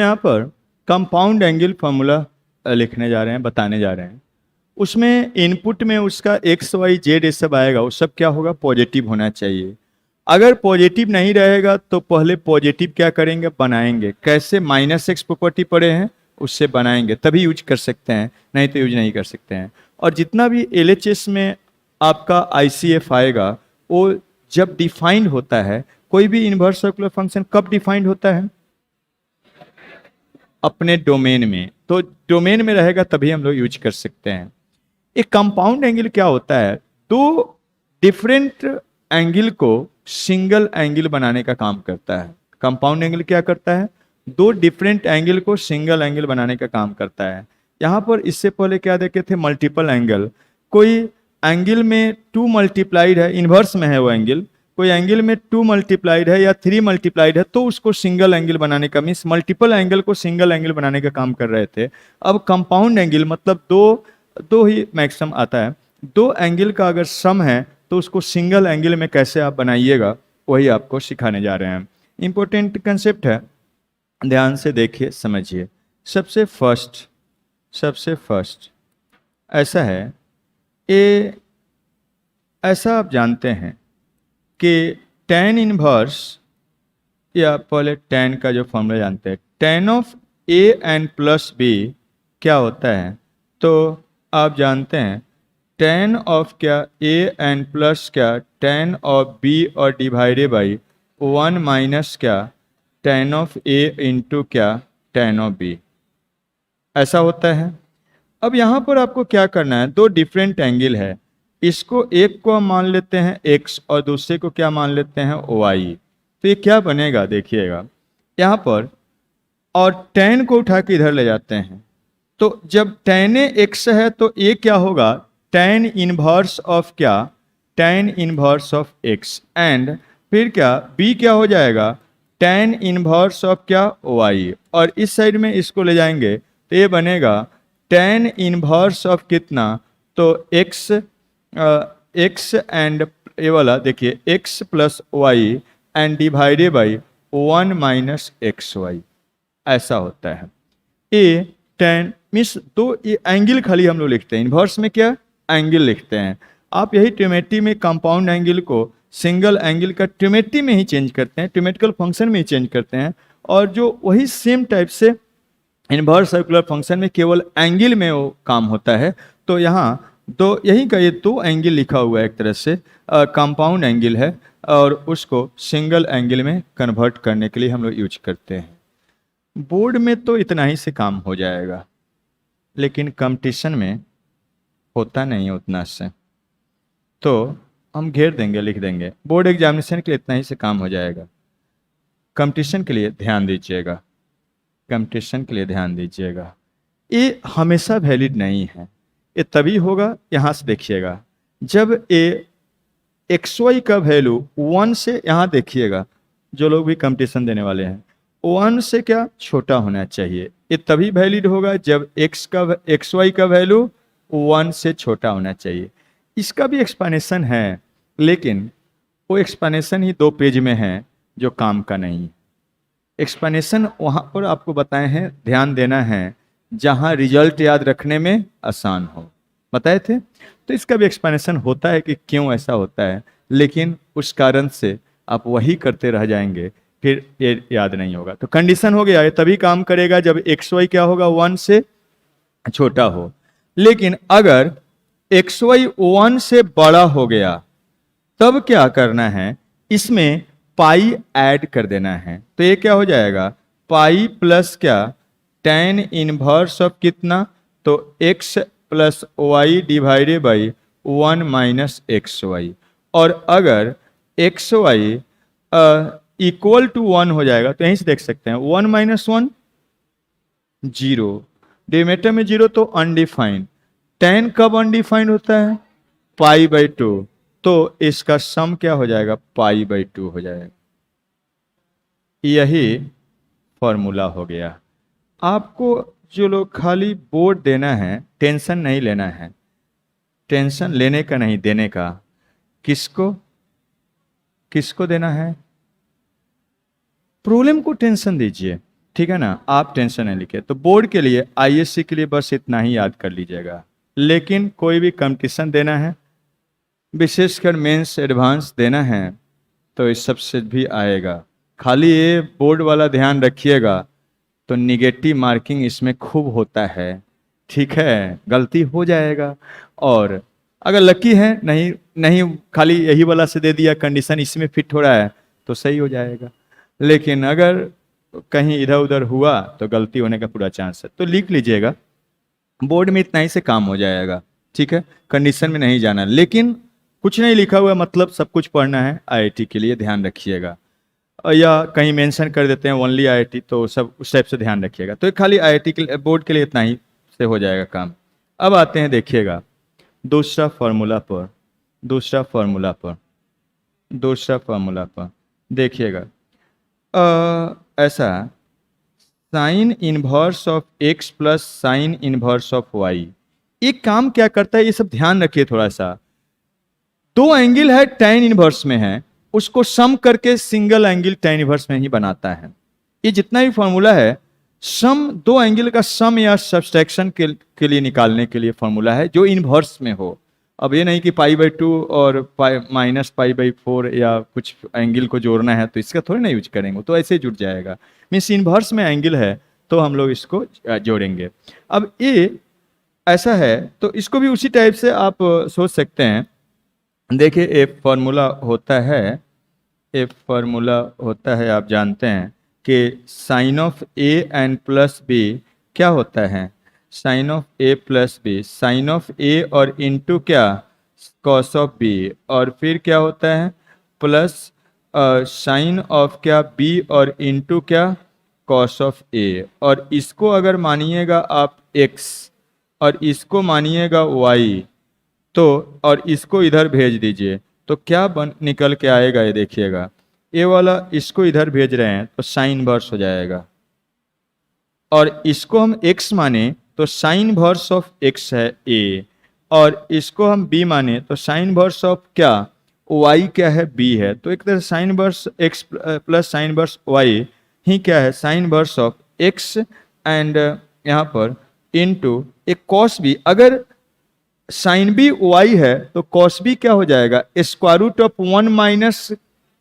यहाँ पर compound angle formula लिखने जा रहे हैं, बताने जा रहे हैं। उसमें इनपुट में उसका एक्स वाई जेड ये सब आएगा, वो सब क्या होगा, पॉजिटिव होना चाहिए। अगर पॉजिटिव नहीं रहेगा तो पहले पॉजिटिव क्या करेंगे, बनाएंगे। कैसे, -x प्रॉपर्टी पड़े हैं उससे बनाएंगे, तभी यूज कर सकते हैं, नहीं तो यूज नहीं कर सकते हैं। और जितना भी LHS में आपका ICF आएगा, वो जब डिफाइंड होता है, कोई भी इनवर्स सर्कुलर फंक्शन कब डिफाइंड होता है, अपने डोमेन में। तो डोमेन में रहेगा तभी हम लोग यूज कर सकते हैं। एक कंपाउंड एंगल क्या होता है, दो डिफरेंट एंगल को सिंगल एंगल बनाने का काम करता है। कंपाउंड एंगल क्या करता है, दो डिफरेंट एंगल को सिंगल एंगल बनाने का काम करता है। यहाँ पर इससे पहले क्या देखे थे, मल्टीपल एंगल। कोई एंगल में 2 मल्टीप्लाइड है, इन्वर्स में है वो एंगल, कोई एंगल में 2 मल्टीप्लाइड है या 3 मल्टीप्लाइड है, तो उसको सिंगल एंगल बनाने का, मीन्स मल्टीपल एंगल को सिंगल एंगल बनाने का काम कर रहे थे। अब कंपाउंड एंगल मतलब दो ही मैक्सिमम आता है, दो एंगल का अगर सम है तो उसको सिंगल एंगल में कैसे आप बनाइएगा, वही आपको सिखाने जा रहे हैं। इंपॉर्टेंट कंसेप्ट है, ध्यान से देखिए, समझिए। सबसे फर्स्ट ऐसा है, ये ऐसा आप जानते हैं कि tan इनवर्स, या पहले tan का जो फॉर्मूला जानते हैं, tan of a and plus b क्या होता है, तो आप जानते हैं tan ऑफ क्या a एंड प्लस क्या tan ऑफ b और डिवाइडेड बाई 1 माइनस क्या tan ऑफ a इंटू क्या tan ऑफ b, ऐसा होता है। अब यहाँ पर आपको क्या करना है, दो डिफरेंट एंगल है, इसको एक को हम मान लेते हैं x और दूसरे को क्या मान लेते हैं y। तो ये क्या बनेगा देखिएगा यहाँ पर, और tan को उठा के इधर ले जाते हैं, तो जब tan x है तो ये क्या होगा, tan इनवर्स ऑफ क्या, tan inverse of x, and फिर क्या b क्या हो जाएगा, tan इनवर्स ऑफ क्या y, और इस साइड में इसको ले जाएंगे तो ये बनेगा tan इनवर्स ऑफ कितना, तो x एंड ये वाला देखिए x plus y and divided by 1 minus x y, ऐसा होता है। ए tan मीन्स तो ये एंगल खाली हम लोग लिखते हैं, इनवर्स में क्या एंगल लिखते हैं। आप यही ट्रिमेट्री में कंपाउंड एंगल को सिंगल एंगल का ट्रिमेट्री में ही चेंज करते हैं, ट्रिमेट्रिकल फंक्शन में ही चेंज करते हैं, और जो वही सेम टाइप से इनवर्स सर्कुलर फंक्शन में केवल एंगल में वो काम होता है। तो यहाँ दो, यही का ये दो एंगल लिखा हुआ है, एक तरह से कंपाउंड एंगल है, और उसको सिंगल एंगल में कन्वर्ट करने के लिए हम लोग यूज करते हैं। बोर्ड में तो इतना ही से काम हो जाएगा, लेकिन कंपटीशन में होता नहीं उतना से, तो हम घेर देंगे, लिख देंगे। बोर्ड एग्जामिनेशन के लिए इतना ही से काम हो जाएगा, कंपटीशन के लिए ध्यान दीजिएगा, कंपटीशन के लिए ध्यान दीजिएगा। ये हमेशा वैलिड नहीं है, ये तभी होगा, यहाँ से देखिएगा, जब ये XY का वैल्यू 1 से, यहाँ देखिएगा जो लोग भी कंपटीशन देने वाले हैं, 1 से क्या छोटा होना चाहिए, ये तभी वैलिड होगा जब XY का वैल्यू 1 से छोटा होना चाहिए। इसका भी एक्सप्लेनेशन है, लेकिन वो एक्सप्लेनेशन ही 2 पेज में है जो काम का नहीं है। एक्सप्लेनेशन वहाँ पर आपको बताए हैं, ध्यान देना है जहाँ रिजल्ट याद रखने में आसान हो, बताए थे। तो इसका भी एक्सप्लेनेशन होता है कि क्यों ऐसा होता है, लेकिन उस कारण से आप वही करते रह जाएंगे, फिर ये याद नहीं होगा। तो कंडीशन हो गया, ये तभी काम करेगा जब XY क्या होगा, 1 से छोटा हो। लेकिन अगर XY 1 से बड़ा हो गया, तब क्या करना है, इसमें पाई ऐड कर देना है। तो ये क्या हो जाएगा, पाई प्लस क्या tan इनवर्स ऑफ कितना, तो x plus y divided by 1 minus x y. और अगर एक्स वाई इक्वल टू 1 हो जाएगा, तो यहीं से देख सकते हैं 1 माइनस 1 0, डिनोमिनेटर में 0 तो अनडिफाइंड। tan कब अनडिफाइंड होता है, पाई बाई 2, तो इसका सम क्या हो जाएगा, पाई बाई 2 हो जाएगा। यही फॉर्मूला हो गया। आपको जो लोग खाली बोर्ड देना है, टेंशन नहीं लेना है, टेंशन लेने का नहीं, देने का। किसको किसको देना है, प्रॉब्लम को टेंशन दीजिए, ठीक है ना, आप टेंशन नहीं लिखे। तो बोर्ड के लिए आईएससी के लिए बस इतना ही याद कर लीजिएगा। लेकिन कोई भी कंपटीशन देना है, विशेषकर मेंस एडवांस देना है, तो इस सब से भी आएगा। खाली ये बोर्ड वाला ध्यान रखिएगा, तो निगेटिव मार्किंग इसमें खूब होता है। ठीक है, गलती हो जाएगा। और अगर लकी है, नहीं नहीं खाली यही वाला से दे दिया, कंडीशन इसमें फिट हो रहा है, तो सही हो जाएगा। लेकिन अगर कहीं इधर उधर हुआ तो गलती होने का पूरा चांस है। तो लिख लीजिएगा, बोर्ड में इतना ही से काम हो जाएगा। ठीक है, कंडीशन में नहीं जाना। लेकिन कुछ नहीं लिखा हुआ मतलब सब कुछ पढ़ना है, आईआईटी के लिए ध्यान रखिएगा। या कहीं मेंशन कर देते हैं ओनली आईआईटी, तो सब उस टाइप से ध्यान रखिएगा। तो खाली आईआईटी के बोर्ड के लिए इतना ही से हो जाएगा काम। अब आते हैं, देखिएगा दूसरा फॉर्मूला पर, दूसरा फॉर्मूला पर, दूसरा फॉर्मूला पर देखिएगा। ऐसा sine inverse of x plus sine inverse of y, ये काम क्या करता है, ये सब ध्यान रखिए थोड़ा सा। दो एंगल है tan इनवर्स में है, उसको सम करके सिंगल एंगल tan इनवर्स में ही बनाता है। ये जितना भी फॉर्मूला है, सम दो एंगल का सम या सब्सट्रैक्शन के लिए निकालने के लिए फॉर्मूला है जो इनवर्स में हो। अब ये नहीं कि π/2 और -π/4 या कुछ एंगल को जोड़ना है तो इसका थोड़ी ना यूज करेंगे, तो ऐसे जुड़ जाएगा। मीन्स इनवर्स में एंगल है तो हम लोग इसको जोड़ेंगे। अब ये ऐसा है तो इसको भी उसी टाइप से आप सोच सकते हैं। देखिए एक फार्मूला होता है, एक फार्मूला होता है, आप जानते हैं कि sine of A and plus B क्या होता है, sine of A plus B, sine of A और इनटू क्या, कॉस ऑफ बी, और फिर क्या होता है प्लस साइन ऑफ क्या बी और इनटू क्या, कॉस ऑफ ए। और इसको अगर मानिएगा आप एक्स और इसको मानिएगा वाई, तो और इसको इधर भेज दीजिए तो क्या निकल के आएगा, ये देखिएगा। ये वाला इसको इधर भेज रहे हैं तो साइन वर्स हो जाएगा, और इसको हम x माने तो साइन वर्स ऑफ x है a, और इसको हम b माने तो साइन वर्स ऑफ क्या y क्या है b है। तो एक तरह sine verse x plus sine verse y ही क्या है, sine verse of x and यहाँ पर इनटू एक कॉस b। अगर साइन बी वाई है तो कॉस बी क्या हो जाएगा, square root of 1 minus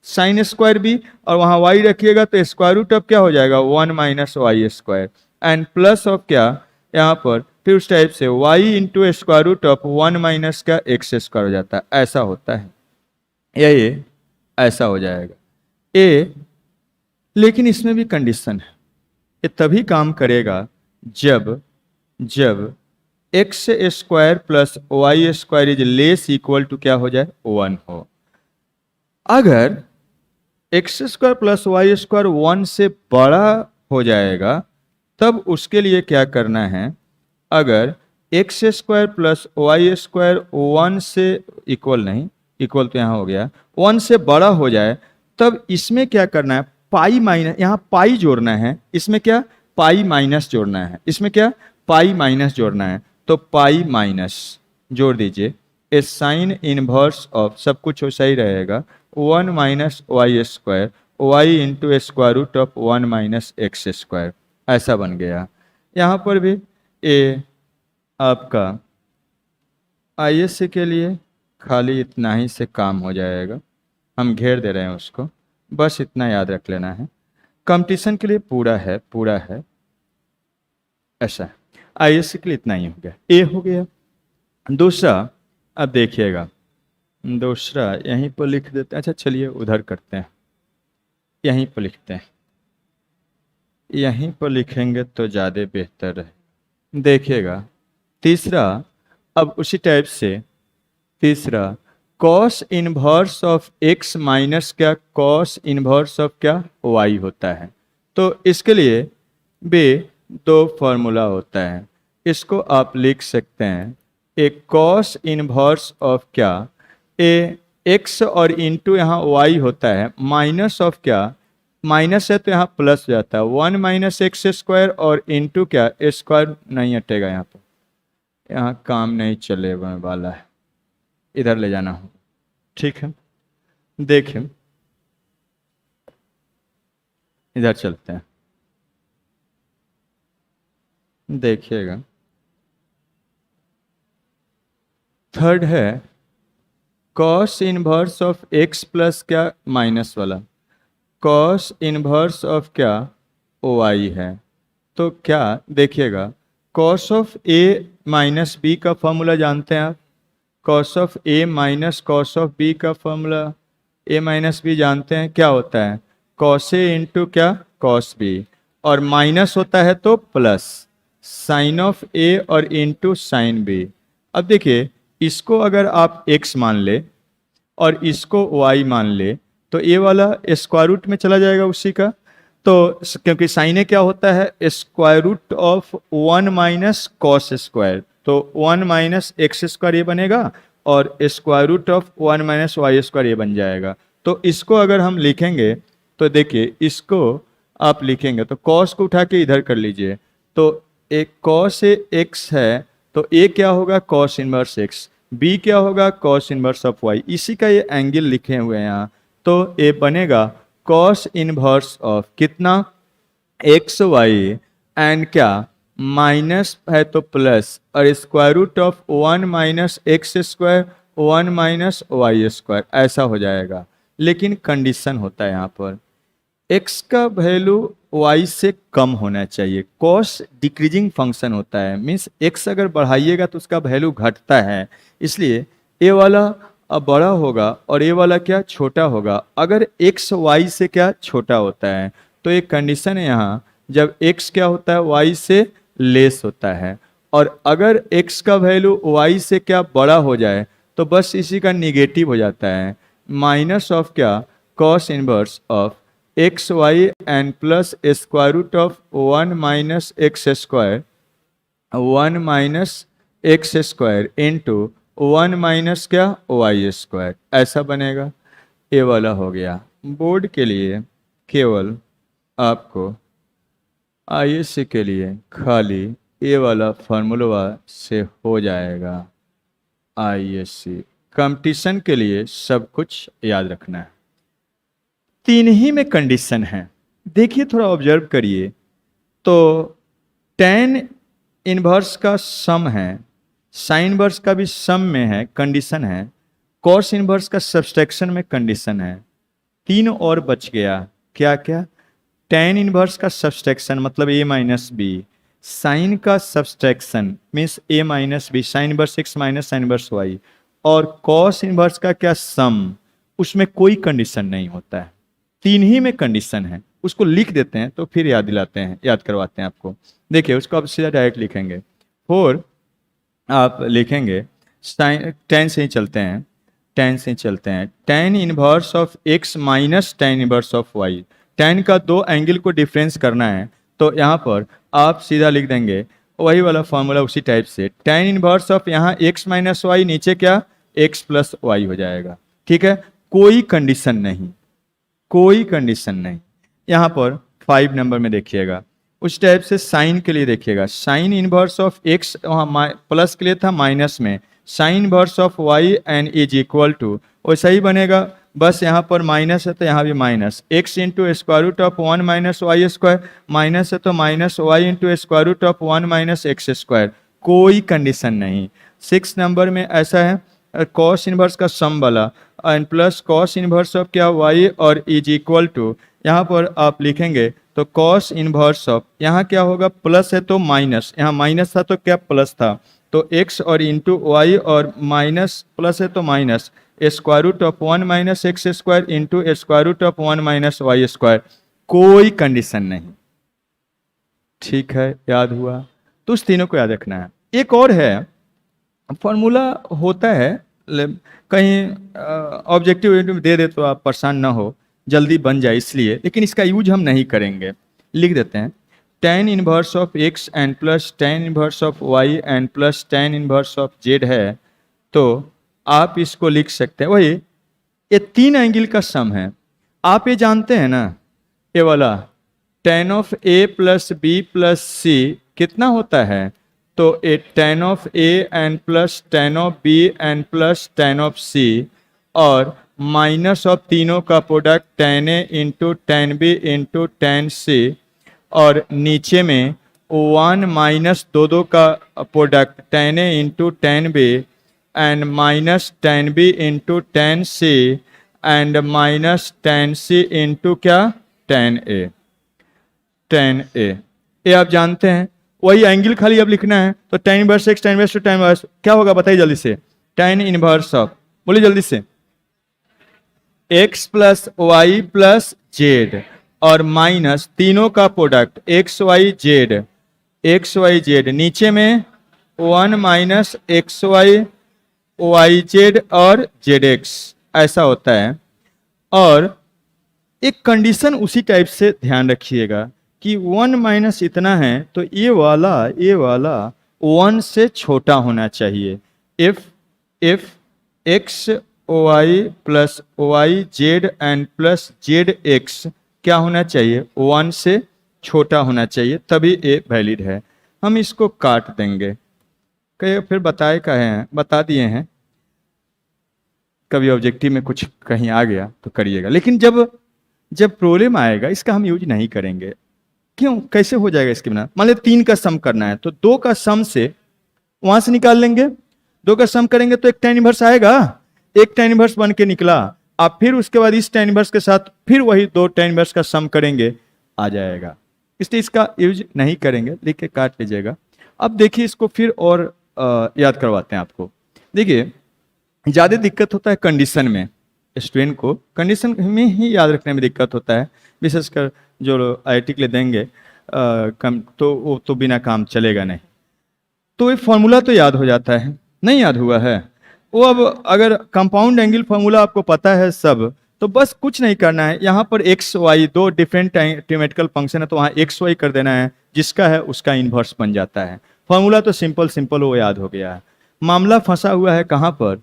sine square B, और वहां वाई रखिएगा तो स्क्वायर रूट ऑफ क्या हो जाएगा 1 minus y square, and plus of क्या यहाँ पर फिर उस टाइप से y into square root of 1 minus का एक्स स्क्वायर हो जाता है। ऐसा होता है ये ऐसा हो जाएगा ए। लेकिन इसमें भी कंडीशन है, ये तभी काम करेगा जब जब x square plus y square is less equal to क्या हो जाए 1 हो। अगर x square plus y square 1 से बड़ा हो जाएगा तब उसके लिए क्या करना है, अगर x square plus y square 1 से इक्वल नहीं, इक्वल तो यहाँ हो गया, 1 से बड़ा हो जाए तब इसमें क्या करना है, पाई माइनस, यहाँ पाई जोड़ना है, इसमें क्या पाई माइनस जोड़ना है, इसमें क्या पाई माइनस जोड़ना है। तो पाई माइनस जोड़ दीजिए, ए साइन इनवर्स ऑफ, सब कुछ सही रहेगा, 1 minus y square y into square root of 1 minus x square, ऐसा बन गया। यहाँ पर भी ए आपका आईएससी के लिए खाली इतना ही से काम हो जाएगा, हम घेर दे रहे हैं उसको, बस इतना याद रख लेना है। कंपटीशन के लिए पूरा है, पूरा है, ऐसा आईएससी के लिए इतना ही हो गया, ए हो गया। दूसरा अब देखिएगा, दूसरा यहीं पर लिख देते हैं, अच्छा चलिए उधर करते हैं, यहीं पर लिखते हैं, यहीं पर लिखेंगे तो ज़्यादा बेहतर है। देखिएगा तीसरा, अब उसी टाइप से तीसरा cos inverse of x minus क्या कॉस इनवर्स ऑफ क्या वाई होता है। तो इसके लिए भी दो फॉर्मूला होता है, इसको आप लिख सकते हैं, एक कॉस इनवर्स ऑफ क्या ए एक्स और इंटू यहाँ वाई होता है, माइनस ऑफ क्या, माइनस है तो यहाँ प्लस हो जाता है 1 माइनस एक्स स्क्वायर, और इंटू क्या स्क्वायर नहीं हटेगा, यहाँ पर यहाँ काम नहीं चले वाला है, इधर ले जाना हो। ठीक है, देखें इधर चलते हैं, देखिएगा, थर्ड है cos inverse of x plus क्या माइनस वाला, कॉस इनवर्स ऑफ क्या वाई है। तो क्या देखिएगा, cos of A minus B का फॉर्मूला जानते हैं आप, cos of A minus cos of B का फॉर्मूला, ए माइनस बी जानते हैं क्या होता है, कॉस ए इंटू क्या कॉस बी, और माइनस होता है तो प्लस साइन ऑफ ए और इंटू साइन बी। अब देखिए, इसको अगर आप x मान ले और इसको y मान ले तो ये वाला स्क्वायर रूट में चला जाएगा उसी का। तो क्योंकि साइन ए क्या होता है square root of 1 minus cos square, तो 1 माइनस एक्स स्क्वायर ये बनेगा और square root of 1 minus y square ये बन जाएगा। तो इसको अगर हम लिखेंगे तो देखिए, इसको आप लिखेंगे तो कॉस को उठा के इधर कर लीजिए, तो एक कॉस एक्स है तो ए क्या होगा कॉस इनवर्स एक्स, बी क्या होगा कॉस इनवर्स ऑफ वाई, इसी का ये एंगल लिखे हुए हैं यहाँ। तो ये बनेगा कॉस इनवर्स ऑफ कितना एक्स वाई एंड क्या माइनस है तो प्लस और square root of 1 minus x square 1 minus y square, ऐसा हो जाएगा। लेकिन कंडीशन होता है यहाँ पर x का वैल्यू y से कम होना चाहिए, कॉस डिक्रीजिंग फंक्शन होता है, मीन्स x अगर बढ़ाइएगा तो उसका वैल्यू घटता है, इसलिए ये वाला अब बड़ा होगा और ये वाला क्या छोटा होगा अगर x y से क्या छोटा होता है। तो एक कंडीशन है यहाँ, जब x क्या होता है y से लेस होता है, और अगर x का वैल्यू y से क्या बड़ा हो जाए तो बस इसी का निगेटिव हो जाता है, माइनस ऑफ क्या cos inverse of x y and plus square root of 1 minus x square 1 minus x square into 1 minus क्या वाई स्क्वायर, ऐसा बनेगा। ये वाला हो गया। बोर्ड के लिए केवल आपको आईएससी के लिए खाली ये वाला फार्मूला से हो जाएगा। आईएससी कंपटीशन के लिए सब कुछ याद रखना है। तीन ही में कंडीशन है, देखिए थोड़ा ऑब्जर्व करिए। तो tan इनवर्स का सम है, साइन इनवर्स का भी सम में है कंडीशन है, कॉस इनवर्स का सब्सट्रैक्शन में कंडीशन है, तीन और बच गया। क्या क्या, tan इनवर्स का सब्सट्रैक्शन मतलब a माइनस बी, साइन का subtraction means a minus B, sine inverse x minus sine inverse y, और कॉस इनवर्स का क्या सम, उसमें कोई कंडीशन नहीं होता है, तीन ही में कंडीशन है। उसको लिख देते हैं तो फिर याद दिलाते हैं, याद करवाते हैं आपको। देखिए उसको आप सीधा डायरेक्ट लिखेंगे, 4 आप लिखेंगे साइन, tan से ही चलते हैं, tan से ही चलते हैं, tan inverse of x minus tan inverse of y, tan का दो एंगल को डिफरेंस करना है तो यहाँ पर आप सीधा लिख देंगे वही वाला फॉर्मूला उसी टाइप से, tan इनवर्स ऑफ यहाँ x माइनस वाई नीचे क्या x प्लस वाई हो जाएगा। ठीक है, कोई कंडीशन नहीं, कोई कंडीशन नहीं। यहाँ पर 5 नंबर में देखिएगा उस टाइप से साइन के लिए देखिएगा, साइन इनवर्स ऑफ एक्स वहाँ प्लस के लिए था माइनस में, sine inverse of y and is equal to वैसा ही बनेगा, बस यहाँ पर माइनस है तो यहाँ भी minus x into square root of 1 minus y square, minus है तो minus y into square root of 1 minus x square, कोई कंडीशन नहीं। 6 नंबर में ऐसा है कॉस इनवर्स का सम वाला and plus cos inverse of क्या वाई और इज इक्वल टू, यहाँ पर आप लिखेंगे तो कॉस इनवर्स ऑफ यहाँ क्या होगा प्लस है तो माइनस, यहाँ माइनस था तो क्या प्लस था, तो x और इंटू वाई और माइनस प्लस है तो minus square root of 1 minus x square into square root of 1 minus y square, कोई कंडीशन नहीं। ठीक है, याद हुआ? तो उस तीनों को याद रखना है। एक और है फॉर्मूला होता है, कहीं ऑब्जेक्टिव दे दे तो आप परेशान ना हो, जल्दी बन जाए इसलिए, लेकिन इसका यूज हम नहीं करेंगे। लिख देते हैं tan inverse of x and plus tan inverse of y and plus tan inverse of z है, तो आप इसको लिख सकते हैं, वही ये तीन एंगल का सम है। आप ये जानते हैं ना, ये वाला tan of a plus b plus c कितना होता है, तो ए tan of a and plus tan of b and plus tan of c और माइनस ऑफ तीनों का product tan a into tan b into tan c और नीचे में वन माइनस दो का product tan A into tan B and minus tan B into tan C and minus tan C into क्या tan A। ये आप जानते हैं, वही एंगल खाली अब लिखना है। तो tan inverse x tan inverse two tan inverse क्या होगा बताइए जल्दी से। tan इनवर्स ऑफ, बोलिए जल्दी से, x plus y plus z और माइनस तीनों का प्रोडक्ट एक्स वाई जेड नीचे में one minus x y z और जेड एक्स, ऐसा होता है। और एक कंडीशन उसी टाइप से ध्यान रखिएगा कि वन माइनस इतना है तो ये वाला वन से छोटा होना चाहिए। If x y plus y z and plus z x क्या होना चाहिए, वन से छोटा होना चाहिए, तभी ए वैलिड है। हम इसको काट देंगे, कहीं फिर बता दिए हैं, कभी ऑब्जेक्टिव में कुछ कहीं आ गया तो करिएगा, लेकिन जब प्रॉब्लम आएगा इसका हम यूज नहीं करेंगे। क्यों, कैसे हो जाएगा इसके बिना। मान लीजिए 3 का सम करना है तो 2 का सम से वहां से निकाल लेंगे, 2 का सम करेंगे तो एक tan इनवर्स आएगा, एक tan इनवर्स बन के निकला। आप फिर उसके बाद इस tan इनवर्स के साथ फिर वही 2 tan इनवर्स का सम करेंगे, आ जाएगा। इसलिए इसका यूज नहीं करेंगे, लिख के काट लीजिएगा। अब देखिए इसको फिर और याद करवाते हैं आपको। देखिए ज्यादा दिक्कत होता है कंडीशन में, स्टूडेंट को कंडीशन में ही याद रखने में दिक्कत होता है, विशेषकर जो IIT के लिए देंगे तो वो तो बिना काम चलेगा नहीं। तो ये फॉर्मूला तो याद हो जाता है, नहीं याद हुआ है वो। अब अगर कंपाउंड एंगल फॉर्मूला आपको पता है सब, तो बस कुछ नहीं करना है। यहाँ पर एक्स वाई दो डिफरेंट ट्रिमेटिकल फंक्शन है, तो वहाँ एक्स वाई कर देना है, जिसका है उसका इन्वर्स बन जाता है। फॉर्मूला तो सिंपल वो याद हो गया है। मामला फंसा हुआ है कहाँ पर,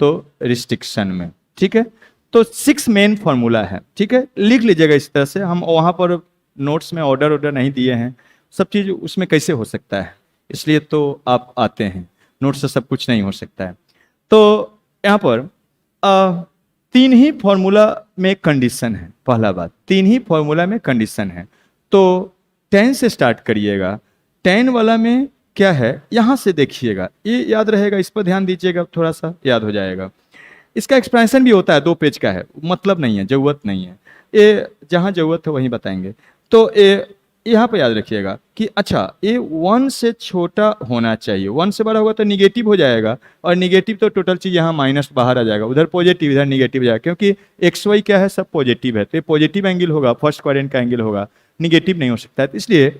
तो रिस्ट्रिक्शन में, ठीक है। तो 6 मेन फॉर्मूला है, ठीक है, लिख लीजिएगा इस तरह से। हम वहाँ पर नोट्स में ऑर्डर नहीं दिए हैं, सब चीज़ उसमें कैसे हो सकता है, इसलिए तो आप आते हैं, नोट से सब कुछ नहीं हो सकता है। तो यहाँ पर 3 ही फॉर्मूला में कंडीशन है। पहला बात, 3 ही फॉर्मूला में कंडीशन है। तो 10 से स्टार्ट करिएगा। 10 वाला में क्या है, यहाँ से देखिएगा, ये याद रहेगा, इस पर ध्यान दीजिएगा, थोड़ा सा याद हो जाएगा। इसका एक्सप्रेशन भी होता है, 2 पेज का है, मतलब नहीं है, जरूरत नहीं है, ये जहाँ जरूरत है वहीं बताएंगे। तो ये यहाँ पे याद रखिएगा कि अच्छा ये 1 से छोटा होना चाहिए, 1 से बड़ा होगा तो निगेटिव हो जाएगा, और निगेटिव तो टोटल चीज़ यहाँ माइनस बाहर आ जाएगा, उधर पॉजिटिव इधर निगेटिव हो जाएगा, क्योंकि एक्स वाई क्या है, सब पॉजिटिव है, तो ये पॉजिटिव एंगल होगा, फर्स्ट क्वाड्रेंट का एंगल होगा, निगेटिव नहीं हो सकता है। तो इसलिए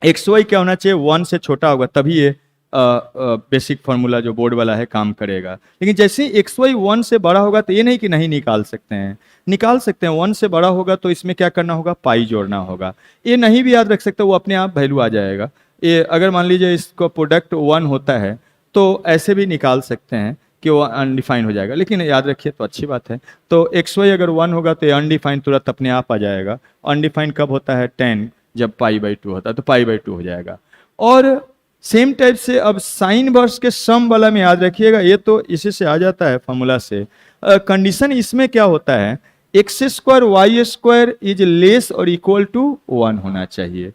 एक्स वाई क्या होना चाहिए, 1 से छोटा होगा, तभी ये बेसिक फार्मूला जो बोर्ड वाला है काम करेगा। लेकिन जैसे एक्स वाई 1 से बड़ा होगा तो ये नहीं कि नहीं निकाल सकते हैं, निकाल सकते हैं। 1 से बड़ा होगा तो इसमें क्या करना होगा, पाई जोड़ना होगा। ये नहीं भी याद रख सकते, वो अपने आप वैल्यू आ जाएगा। ये अगर मान लीजिए इसका प्रोडक्ट 1 होता है तो ऐसे भी निकाल सकते हैं कि वो अनडिफाइन हो जाएगा, लेकिन याद रखिए तो अच्छी बात है। तो एक्स वाई अगर 1 होगा तो ये अनडिफाइन तुरंत अपने आप आ जाएगा। अनडिफाइन कब होता है, 10 जब पाई/2 होता है, तो पाई/2 हो जाएगा। और सेम टाइप से अब साइन वर्स के सम वाला में याद रखिएगा, ये तो इसी से आ जाता है फॉर्मूला से। कंडीशन इसमें क्या होता है, x² y² इज लेस और इक्वल टू 1 होना चाहिए।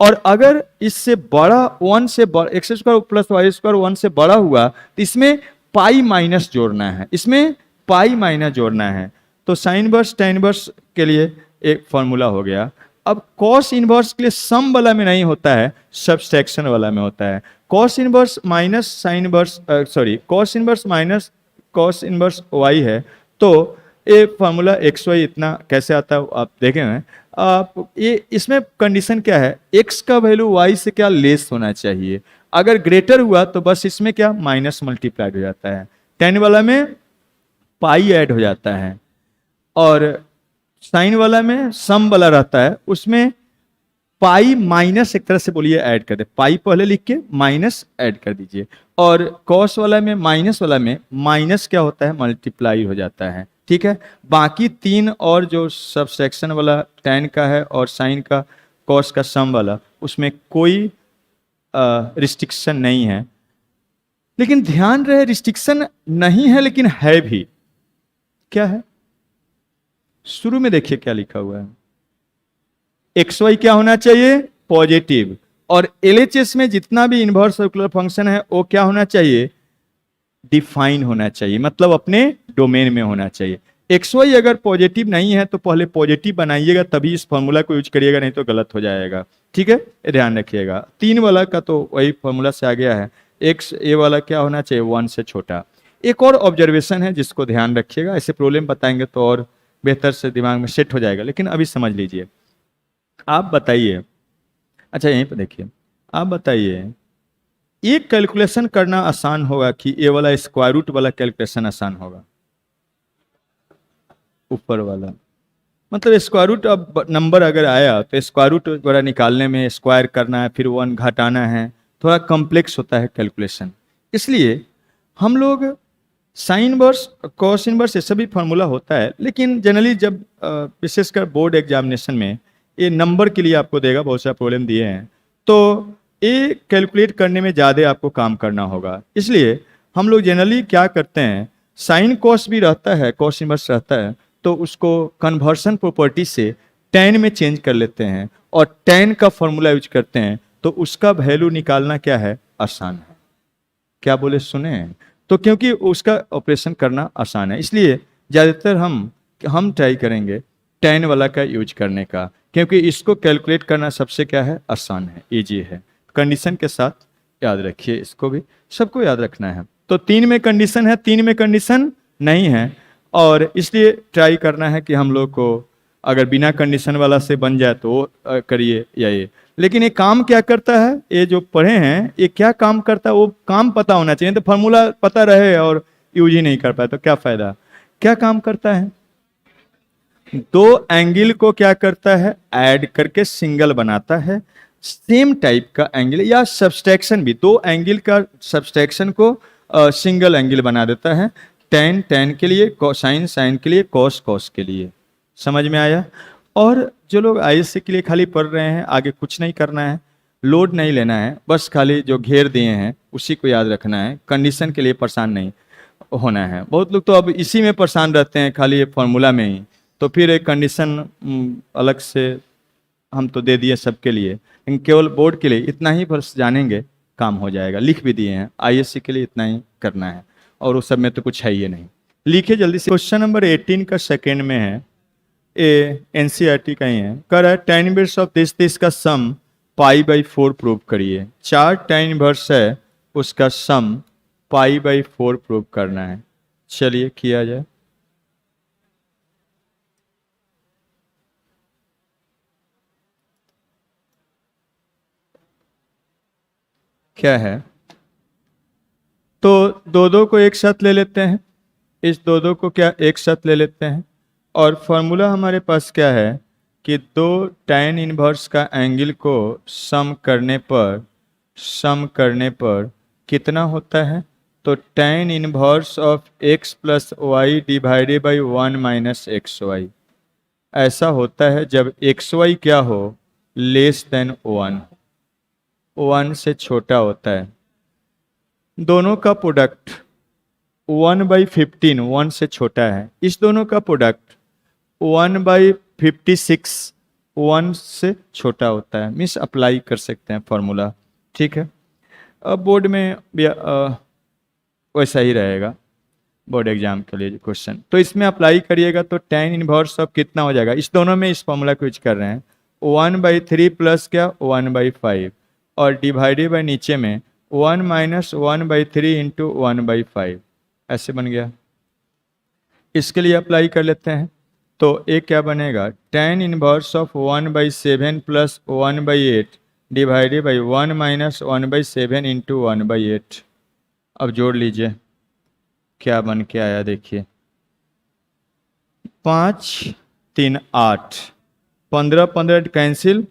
और अगर इससे बड़ा 1 से बड़ा x² प्लस y² 1 से बड़ा हुआ तो इसमें पाई माइनस जोड़ना है, इसमें पाई माइनस जोड़ना है। तो साइन वर्स tan वर्स के लिए एक फॉर्मूला हो गया। अब कॉस इनवर्स के लिए सम वाला में नहीं होता है, सब्सट्रैक्शन वाला में होता है। Cos inverse minus sine verse cos inverse minus cos inverse y है, तो ये फार्मूला एक्स वाई इतना कैसे आता है आप देखें। आप ये इसमें कंडीशन क्या है, एक्स का वैल्यू वाई से क्या लेस होना चाहिए। अगर ग्रेटर हुआ तो बस इसमें क्या माइनस मल्टीप्लाइड हो जाता है, 10 वाला में पाई ऐड हो जाता है, और साइन वाला में सम वाला रहता है, उसमें पाई माइनस एक तरह से बोलिए ऐड कर दे, पाई पहले लिख के माइनस ऐड कर दीजिए। और कॉस वाला में माइनस वाला में माइनस क्या होता है, मल्टीप्लाई हो जाता है, ठीक है। बाकी 3 और जो सबसेक्शन वाला tan का है और साइन का कॉस का सम वाला, उसमें कोई रिस्ट्रिक्शन नहीं है। लेकिन ध्यान रहे रिस्ट्रिक्शन नहीं है लेकिन है भी, क्या है, शुरू में देखिए क्या लिखा हुआ है, एक्स वाई क्या होना चाहिए, पॉजिटिव, और एलएचएस में जितना भी इनवर्स सर्कुलर फंक्शन है वो क्या होना चाहिए, डिफाइन होना चाहिए, मतलब अपने डोमेन में होना चाहिए। एक्स वाई अगर पॉजिटिव नहीं है तो पहले पॉजिटिव बनाइएगा, तभी इस फॉर्मूला को यूज करिएगा, नहीं तो गलत हो जाएगा। ठीक है, ये ध्यान रखिएगा। 3 वाला का तो वही फॉर्मूला से आ गया है, एक्स ए वाला क्या होना चाहिए, 1 से छोटा। एक और ऑब्जर्वेशन है जिसको ध्यान रखिएगा, ऐसे प्रॉब्लम बताएंगे तो और बेहतर से दिमाग में सेट हो जाएगा, लेकिन अभी समझ लीजिए। आप बताइए, अच्छा यहीं पर देखिए, आप बताइए ये कैलकुलेशन करना आसान होगा कि ये वाला स्क्वायर रूट वाला कैलकुलेशन आसान होगा, ऊपर वाला? मतलब स्क्वायर रूट, अब नंबर अगर आया तो स्क्वायर रूट वगैरह निकालने में स्क्वायर करना है, फिर 1 घटाना है, थोड़ा कॉम्प्लेक्स होता है कैलकुलेशन। इसलिए हम लोग साइन इनवर्स, कॉस इनवर्स, ये सभी फार्मूला होता है, लेकिन जनरली जब विशेषकर बोर्ड एग्जामिनेशन में ये नंबर के लिए आपको देगा, बहुत सारे प्रॉब्लम दिए हैं, तो ये कैलकुलेट करने में ज़्यादा आपको काम करना होगा। इसलिए हम लोग जनरली क्या करते हैं, साइन कॉस भी रहता है, कॉस इनवर्स रहता है, तो उसको कन्वर्सन प्रॉपर्टी से tan में चेंज कर लेते हैं और tan का फॉर्मूला यूज करते हैं, तो उसका वैल्यू निकालना क्या है, आसान है। क्या बोले, सुने हैं? तो क्योंकि उसका ऑपरेशन करना आसान है, इसलिए ज़्यादातर हम ट्राई करेंगे tan वाला का यूज करने का, क्योंकि इसको कैलकुलेट करना सबसे क्या है, आसान है, इजी है। कंडीशन के साथ याद रखिए, इसको भी सबको याद रखना है। तो 3 में कंडीशन है, 3 में कंडीशन नहीं है, और इसलिए ट्राई करना है कि हम लोग को अगर बिना कंडीशन वाला से बन जाए तो करिए या ये। लेकिन ये काम क्या करता है, ये जो पढ़े हैं ये क्या काम करता है, वो काम पता होना चाहिए। तो फार्मूला पता रहे और यूज ही नहीं कर पाए तो क्या फायदा। क्या काम करता है, दो एंगल को क्या करता है, ऐड करके सिंगल बनाता है। सेम टाइप का एंगल या सब्सट्रैक्शन भी, दो एंगल का सब्सट्रैक्शन को सिंगल एंगल बना देता है। tan tan के लिए, साइन साइन के लिए, कॉस कॉस के लिए। समझ में आया? और जो लोग आईएससी के लिए खाली पढ़ रहे हैं, आगे कुछ नहीं करना है, लोड नहीं लेना है, बस खाली जो घेर दिए हैं उसी को याद रखना है, कंडीशन के लिए परेशान नहीं होना है। बहुत लोग तो अब इसी में परेशान रहते हैं, खाली ये फॉर्मूला में ही, तो फिर एक कंडीशन अलग से हम तो दे दिए सबके लिए, लेकिन केवल बोर्ड के लिए इतना ही बस जानेंगे, काम हो जाएगा। लिख भी दिए हैं, आईएससी के लिए इतना ही करना है, और उस सब में तो कुछ है ही नहीं। लिखिए जल्दी से। क्वेश्चन नंबर 18 का सेकंड में है, ए एनसीईआरटी का ही है, कर है tan इनवर्स ऑफ दिस का सम π/4 प्रूव करिए। 4 tan इनवर्स है, उसका सम π/4 प्रूव करना है। चलिए किया जाए। क्या है, तो दो दो को एक साथ ले लेते हैं, इस दो दो को क्या एक साथ ले लेते हैं, और फॉर्मूला हमारे पास क्या है कि दो tan इनवर्स का एंगल को सम करने पर कितना होता है, तो tan inverse of x plus y divided by 1 minus x y ऐसा होता है जब एक्स वाई क्या हो, लेस देन 1 से छोटा होता है। दोनों का प्रोडक्ट 1/15 1 से छोटा है, इस दोनों का प्रोडक्ट 1/56 1 से छोटा होता है। मिस अप्लाई कर सकते हैं फॉर्मूला, ठीक है। अब बोर्ड में भी वैसा ही रहेगा, बोर्ड एग्जाम के लिए क्वेश्चन, तो इसमें अप्लाई करिएगा तो tan इनवर्स ऑफ कितना हो जाएगा, इस दोनों में इस फॉर्मूला को यूज कर रहे हैं, 1/3 प्लस क्या 1/5, और डिवाइडेड बाई नीचे में 1 माइनस 1/3 इंटू 1/5 ऐसे बन गया। इसके लिए अप्लाई कर लेते हैं, तो एक क्या बनेगा, tan inverse of 1/7 plus 1/8 divided by 1 minus 1/7 into 1/8। अब जोड़ लीजिए क्या बन के आया, देखिए 5 3 8, 15 15 कैंसिल,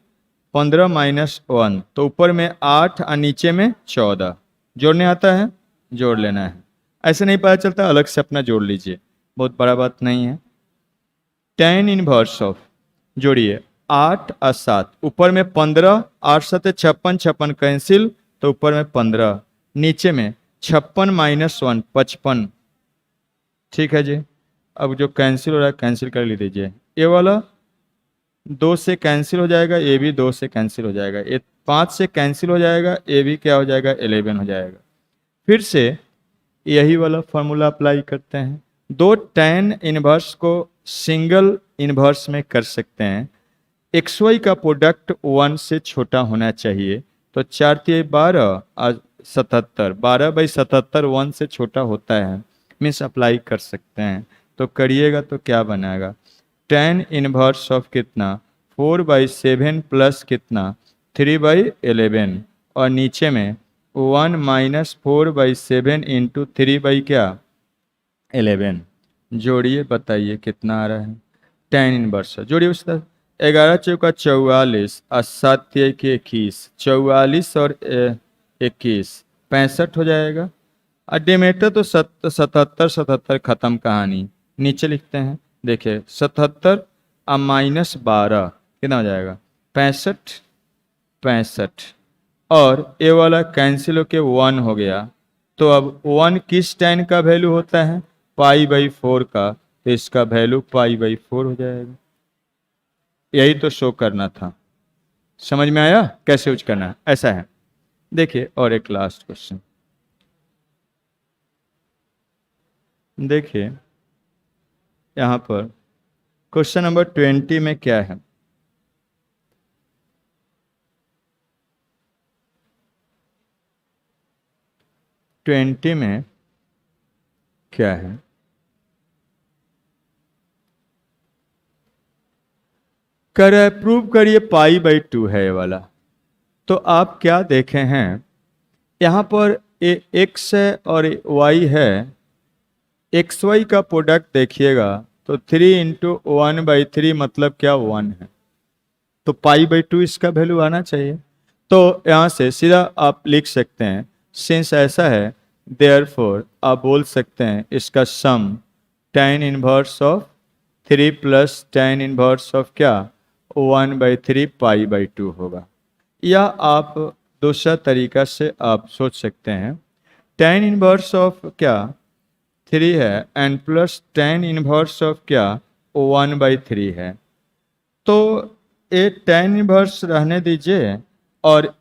15 माइनस 1, तो ऊपर में 8 और नीचे में 14। जोड़ने आता है, जोड़ लेना है, ऐसे नहीं पता चलता, अलग से अपना जोड़ लीजिए, बहुत बड़ा बात नहीं है। tan इनवर्स ऑफ, जोड़िए 8 और 7, ऊपर में 15, 8 7 56, 56 कैंसिल, तो ऊपर में 15, नीचे में 56 माइनस 1 55, ठीक है जी। अब जो कैंसिल हो रहा है कैंसिल कर लीजिए, ये वाला 2 से कैंसिल हो जाएगा, ये भी 2 से कैंसिल हो जाएगा, ये 5 से कैंसिल हो जाएगा, ए भी क्या हो जाएगा 11 हो जाएगा। फिर से यही वाला फॉर्मूला अप्लाई करते हैं। दो tan इनवर्स को सिंगल इनवर्स में कर सकते हैं। एक्स वाई का प्रोडक्ट 1 से छोटा होना चाहिए, तो 4 × 12 और 77, 12/77 1 से छोटा होता है, मीन्स अप्लाई कर सकते हैं। तो करिएगा तो क्या बनाएगा, tan इनवर्स ऑफ कितना 4/7 प्लस कितना 3/11, और नीचे में 1 - 4/7 इंटू 3 क्या 11। जोड़िए, बताइए कितना आ रहा है, tan इनवर्स जोड़िए उसका 11 चौका 44 और 7 × 21, 44 और 21 65 हो जाएगा। और डिमेटर तो 77 खत्म कहानी। नीचे लिखते हैं, देखिए 77 और -12 कितना हो जाएगा 65, और ये वाला कैंसिल होके 1 हो गया। तो अब 1 किस tan का वैल्यू होता है, π/4 का, तो इसका वैल्यू π/4 हो जाएगा। यही तो शो करना था। समझ में आया कैसे यूज करना है, ऐसा है। देखिए और एक लास्ट क्वेश्चन देखिए, यहां पर क्वेश्चन नंबर 20 में क्या है, में क्या है, प्रूव करिए π/2 है ये वाला। तो आप क्या देखे हैं, यहाँ पर ये x है और y है, एक्स वाई का प्रोडक्ट देखिएगा तो 3 × 1/3 मतलब क्या 1 है, तो π/2 इसका वैल्यू आना चाहिए। तो यहाँ से सीधा आप लिख सकते हैं, सिंस ऐसा है देयरफॉर आप बोल सकते हैं इसका सम tan inverse of 3 plus tan inverse of क्या 1/3 π/2 होगा। या आप दूसरा तरीका से आप सोच सकते हैं, tan इनवर्स ऑफ क्या 3 है and plus tan inverse of क्या 1/3 है। तो ये tan इनवर्स रहने दीजिए, और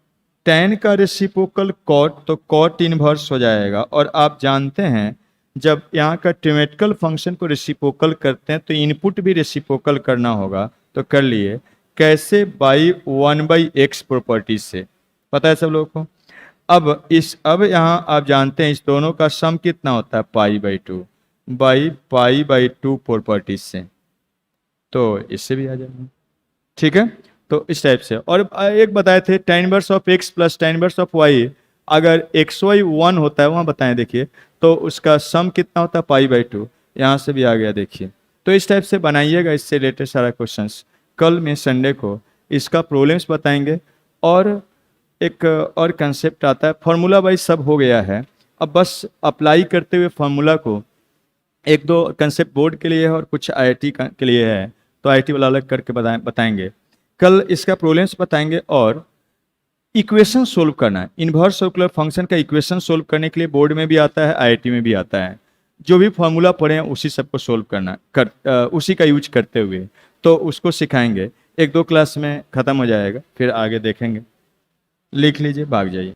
tan का रेसिप्रोकल cot, तो cot इनवर्स हो जाएगा। और आप जानते हैं जब यहाँ का ट्रिमेटिकल फंक्शन को रेसिप्रोकल करते हैं तो इनपुट भी रेसिप्रोकल करना होगा। तो कर लिए कैसे, बाई 1/x प्रॉपर्टी से, पता है सब लोगों को। अब यहाँ आप जानते हैं इस दोनों का सम कितना होता है π/2 बाई π/2 प्रॉपर्टी से, तो इससे भी आ जाएगा। ठीक है, तो इस टाइप से। और एक बताए थे tan inverse of x plus tan inverse of y, अगर x y 1 होता है वहाँ बताएं, देखिए तो उसका सम कितना होता है π/2, यहाँ से भी आ गया देखिए। तो इस टाइप से बनाइएगा, इससे रिलेटेड सारा क्वेश्चंस। कल में संडे को इसका प्रॉब्लम्स बताएंगे, और एक और कंसेप्ट आता है, फार्मूला वाइज सब हो गया है, अब बस अप्लाई करते हुए फार्मूला को, एक दो कंसेप्ट बोर्ड के लिए है और कुछ IIT के लिए है, तो IIT वाला अलग करके बताएंगे। कल इसका प्रॉब्लम्स बताएंगे, और इक्वेशन सोल्व करना है। इन्वर्स सर्कुलर फंक्शन का इक्वेशन सोल्व करने के लिए बोर्ड में भी आता है, IIT में भी आता है। जो भी फार्मूला पढ़े हैं उसी सबको सोल्व करना उसी का यूज करते हुए, तो उसको सिखाएंगे। 1-2 क्लास में ख़त्म हो जाएगा, फिर आगे देखेंगे। लिख लीजिए, भाग जाइए।